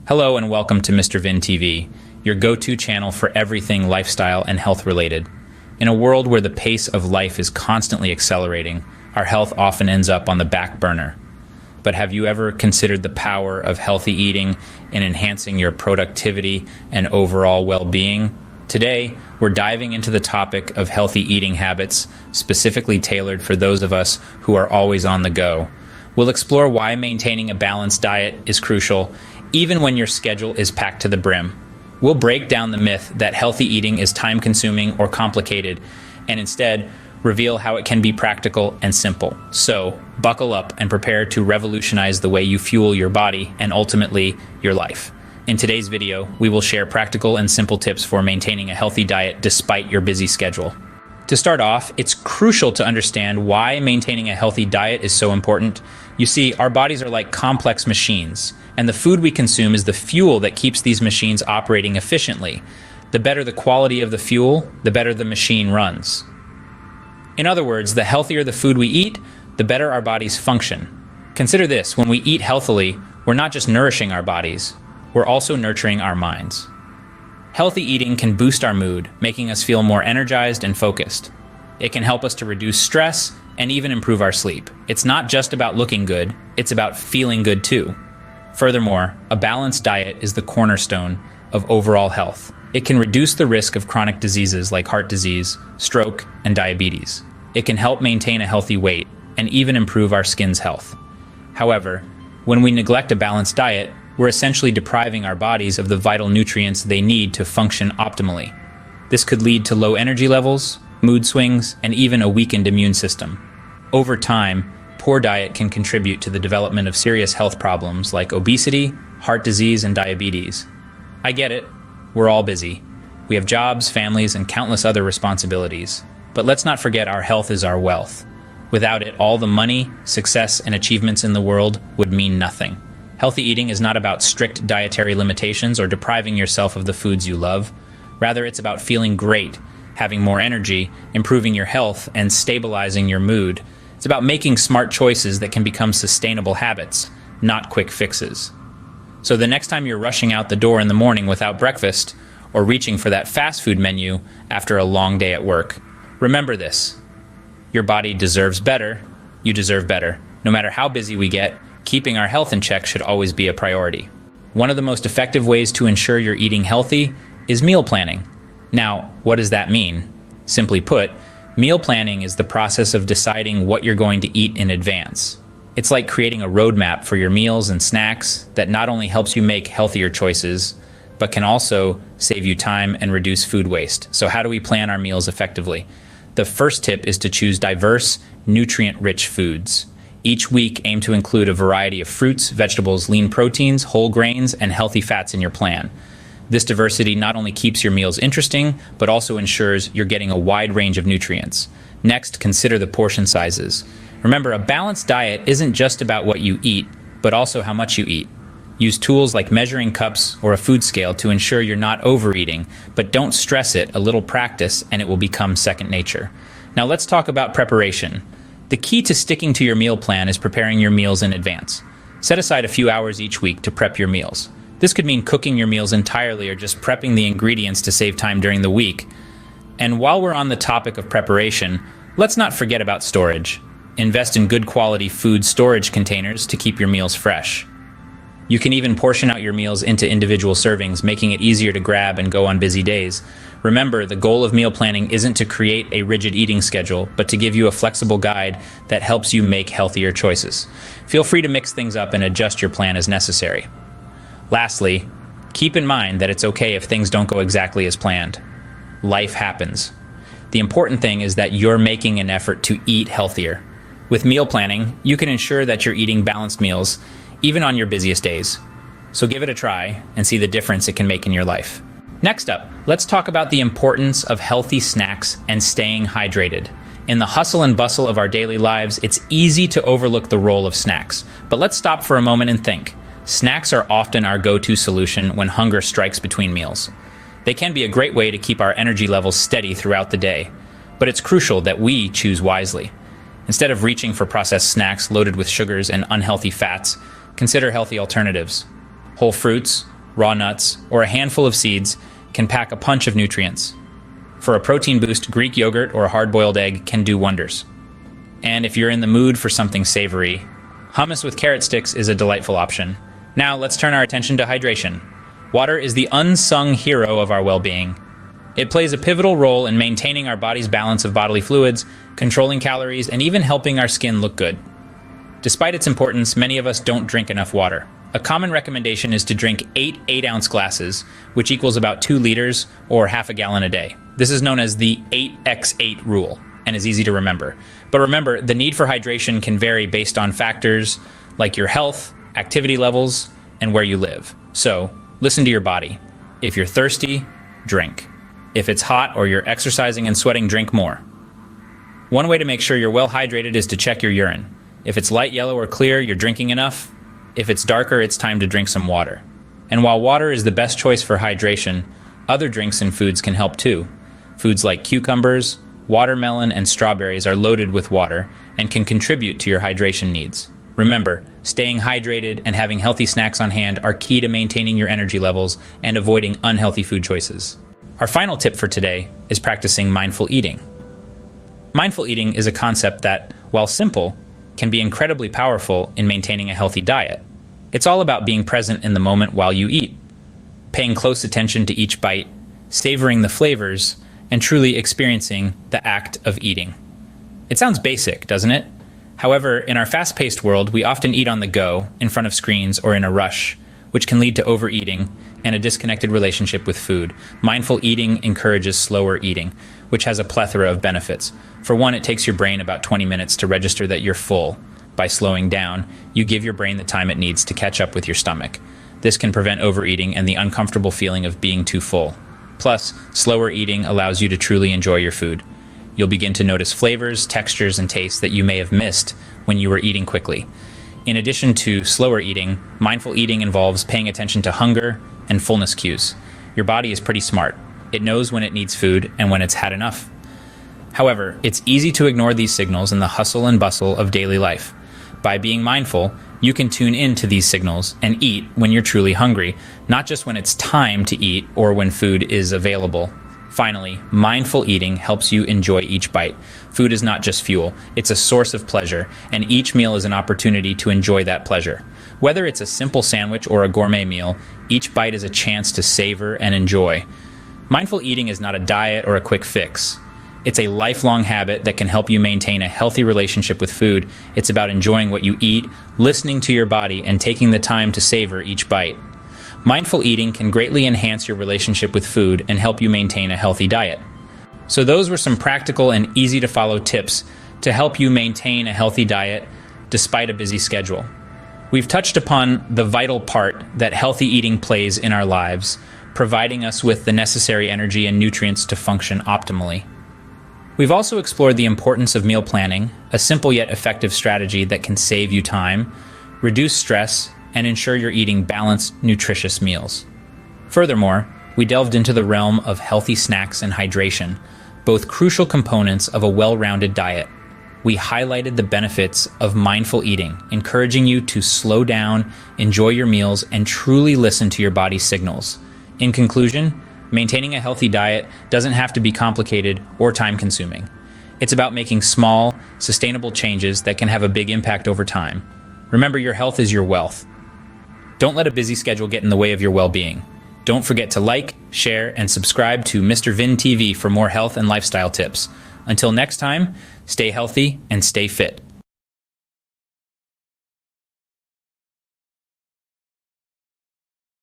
Hello and welcome to Mr. Vin TV, your go-to channel for everything lifestyle and health related. In a world where the pace of life is constantly accelerating, our health often ends up on the back burner. But have you ever considered the power of healthy eating in enhancing your productivity and overall well-being? Today, we're diving into the topic of healthy eating habits, specifically tailored for those of us who are always on the go. We'll explore why maintaining a balanced diet is crucial, even when your schedule is packed to the brim. We'll break down the myth that healthy eating is time-consuming or complicated, and instead, reveal how it can be practical and simple. So, buckle up and prepare to revolutionize the way you fuel your body and ultimately, your life. In today's video, we will share practical and simple tips for maintaining a healthy diet despite your busy schedule. To start off, it's crucial to understand why maintaining a healthy diet is so important. You see, our bodies are like complex machines, and the food we consume is the fuel that keeps these machines operating efficiently. The better the quality of the fuel, the better the machine runs. In other words, the healthier the food we eat, the better our bodies function. Consider this, when we eat healthily, we're not just nourishing our bodies, we're also nurturing our minds. Healthy eating can boost our mood, making us feel more energized and focused. It can help us to reduce stress and even improve our sleep. It's not just about looking good, it's about feeling good too. Furthermore, a balanced diet is the cornerstone of overall health. It can reduce the risk of chronic diseases like heart disease, stroke, and diabetes. It can help maintain a healthy weight and even improve our skin's health. However, when we neglect a balanced diet, we're essentially depriving our bodies of the vital nutrients they need to function optimally. This could lead to low energy levels, mood swings, and even a weakened immune system. Over time, poor diet can contribute to the development of serious health problems like obesity, heart disease, and diabetes. I get it, we're all busy. We have jobs, families, and countless other responsibilities. But let's not forget our health is our wealth. Without it, all the money, success, and achievements in the world would mean nothing. Healthy eating is not about strict dietary limitations or depriving yourself of the foods you love. Rather, it's about feeling great, having more energy, improving your health, and stabilizing your mood. It's about making smart choices that can become sustainable habits, not quick fixes. So the next time you're rushing out the door in the morning without breakfast, or reaching for that fast food menu after a long day at work, remember this. Your body deserves better. You deserve better. No matter how busy we get, keeping our health in check should always be a priority. One of the most effective ways to ensure you're eating healthy is meal planning. Now, what does that mean? Simply put, meal planning is the process of deciding what you're going to eat in advance. It's like creating a roadmap for your meals and snacks that not only helps you make healthier choices, but can also save you time and reduce food waste. So how do we plan our meals effectively? The first tip is to choose diverse, nutrient-rich foods. Each week, aim to include a variety of fruits, vegetables, lean proteins, whole grains, and healthy fats in your plan. This diversity not only keeps your meals interesting, but also ensures you're getting a wide range of nutrients. Next, consider the portion sizes. Remember, a balanced diet isn't just about what you eat, but also how much you eat. Use tools like measuring cups or a food scale to ensure you're not overeating, but don't stress it. A little practice and it will become second nature. Now let's talk about preparation. The key to sticking to your meal plan is preparing your meals in advance. Set aside a few hours each week to prep your meals. This could mean cooking your meals entirely or just prepping the ingredients to save time during the week. And while we're on the topic of preparation, let's not forget about storage. Invest in good quality food storage containers to keep your meals fresh. You can even portion out your meals into individual servings, making it easier to grab and go on busy days. Remember, the goal of meal planning isn't to create a rigid eating schedule, but to give you a flexible guide that helps you make healthier choices. Feel free to mix things up and adjust your plan as necessary. Lastly, keep in mind that it's okay if things don't go exactly as planned. Life happens. The important thing is that you're making an effort to eat healthier. With meal planning, you can ensure that you're eating balanced meals, even on your busiest days. So give it a try and see the difference it can make in your life. Next up, let's talk about the importance of healthy snacks and staying hydrated. In the hustle and bustle of our daily lives, it's easy to overlook the role of snacks. But let's stop for a moment and think. Snacks are often our go-to solution when hunger strikes between meals. They can be a great way to keep our energy levels steady throughout the day, but it's crucial that we choose wisely. Instead of reaching for processed snacks loaded with sugars and unhealthy fats, consider healthy alternatives. Whole fruits, raw nuts, or a handful of seeds can pack a punch of nutrients. For a protein boost, Greek yogurt or a hard-boiled egg can do wonders. And if you're in the mood for something savory, hummus with carrot sticks is a delightful option. Now let's turn our attention to hydration. Water is the unsung hero of our well-being. It plays a pivotal role in maintaining our body's balance of bodily fluids, controlling calories, and even helping our skin look good. Despite its importance, many of us don't drink enough water. A common recommendation is to drink 8 8-ounce glasses, which equals about 2 liters or half a gallon a day. This is known as the 8x8 rule and is easy to remember. But remember, the need for hydration can vary based on factors like your health, activity levels, and where you live. So, listen to your body. If you're thirsty, drink. If it's hot or you're exercising and sweating, drink more. One way to make sure you're well hydrated is to check your urine. If it's light yellow or clear, you're drinking enough. If it's darker, it's time to drink some water. And while water is the best choice for hydration, other drinks and foods can help too. Foods like cucumbers, watermelon, and strawberries are loaded with water and can contribute to your hydration needs. Remember, staying hydrated and having healthy snacks on hand are key to maintaining your energy levels and avoiding unhealthy food choices. Our final tip for today is practicing mindful eating. Mindful eating is a concept that, while simple, can be incredibly powerful in maintaining a healthy diet. It's all about being present in the moment while you eat, paying close attention to each bite, savoring the flavors, and truly experiencing the act of eating. It sounds basic, doesn't it? However, in our fast-paced world, we often eat on the go, in front of screens, or in a rush, which can lead to overeating and a disconnected relationship with food. Mindful eating encourages slower eating, which has a plethora of benefits. For one, it takes your brain about 20 minutes to register that you're full. By slowing down, you give your brain the time it needs to catch up with your stomach. This can prevent overeating and the uncomfortable feeling of being too full. Plus, slower eating allows you to truly enjoy your food. You'll begin to notice flavors, textures, and tastes that you may have missed when you were eating quickly. In addition to slower eating, mindful eating involves paying attention to hunger and fullness cues. Your body is pretty smart. It knows when it needs food and when it's had enough. However, it's easy to ignore these signals in the hustle and bustle of daily life. By being mindful, you can tune into these signals and eat when you're truly hungry, not just when it's time to eat or when food is available. Finally, mindful eating helps you enjoy each bite. Food is not just fuel, it's a source of pleasure, and each meal is an opportunity to enjoy that pleasure. Whether it's a simple sandwich or a gourmet meal, each bite is a chance to savor and enjoy. Mindful eating is not a diet or a quick fix. It's a lifelong habit that can help you maintain a healthy relationship with food. It's about enjoying what you eat, listening to your body, and taking the time to savor each bite. Mindful eating can greatly enhance your relationship with food and help you maintain a healthy diet. So those were some practical and easy to follow tips to help you maintain a healthy diet despite a busy schedule. We've touched upon the vital part that healthy eating plays in our lives, providing us with the necessary energy and nutrients to function optimally. We've also explored the importance of meal planning, a simple yet effective strategy that can save you time, reduce stress, and ensure you're eating balanced, nutritious meals. Furthermore, we delved into the realm of healthy snacks and hydration, both crucial components of a well-rounded diet. We highlighted the benefits of mindful eating, encouraging you to slow down, enjoy your meals, and truly listen to your body's signals. In conclusion, maintaining a healthy diet doesn't have to be complicated or time-consuming. It's about making small, sustainable changes that can have a big impact over time. Remember, your health is your wealth. Don't let a busy schedule get in the way of your well-being. Don't forget to like, share, and subscribe to Mr. Vin TV for more health and lifestyle tips. Until next time, stay healthy and stay fit.